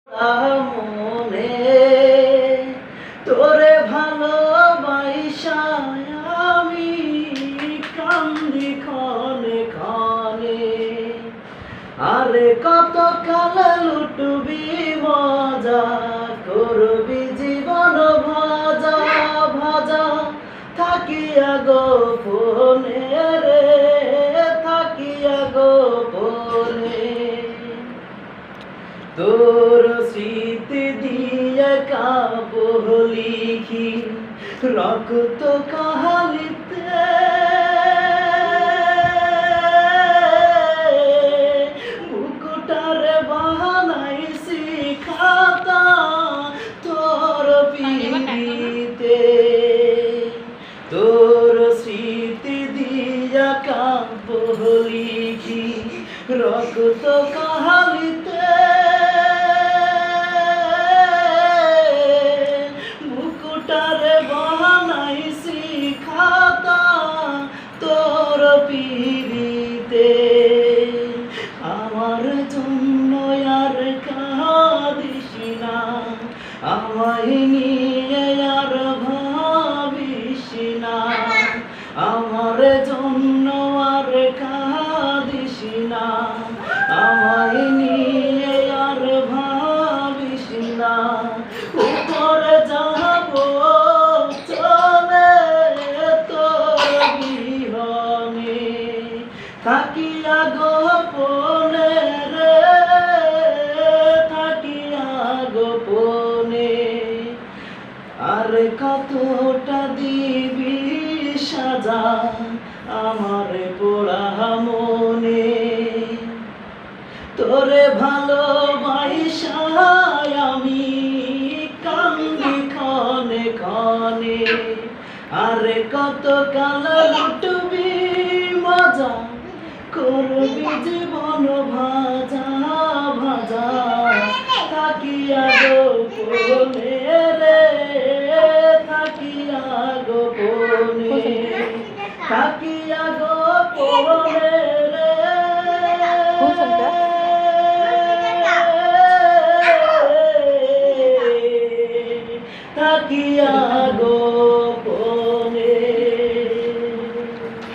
মনে তোরে ভালোবাসা আমি কান্দি ক্ষণে ক্ষণে। আরে কত কাল লুটবি মজা, করবি জীবন ভাজা ভাজা, থাকিয়া গোপনে রে থাকিয়া গোপনে। তোর স্মৃতি দিয়ে কাব্য লিখি রক্ত কাহালিতে, বুকুটারে বানাইছি খাতা তোর পিড়িতে। তোর স্মৃতি দিয়া কাব্য লিখি রক্ত কাহালিতে, বুকুটারে বানাইছি খাতা তোর পিড়িতে। আমার জন্য আর কাঁদিস না, আমায় নিয়ে আর ভাবিস না। আমার জন্য আর কাঁদিস না, আমায় নিয়ে আর ভাবিস না। উপরে যাব চলে তোর বিহনে, থাকিয়া গোপনে রে থাকিয়া গোপনে। আর কতটা দিবি সাজা আমার পোড়া মনে, তোরে ভালোবাসা আমি কান্দি ক্ষণে ক্ষণে। আরে কত কাল লুটবি মজা, করবি জীবন ভাজা ভাজা, থাকিয়া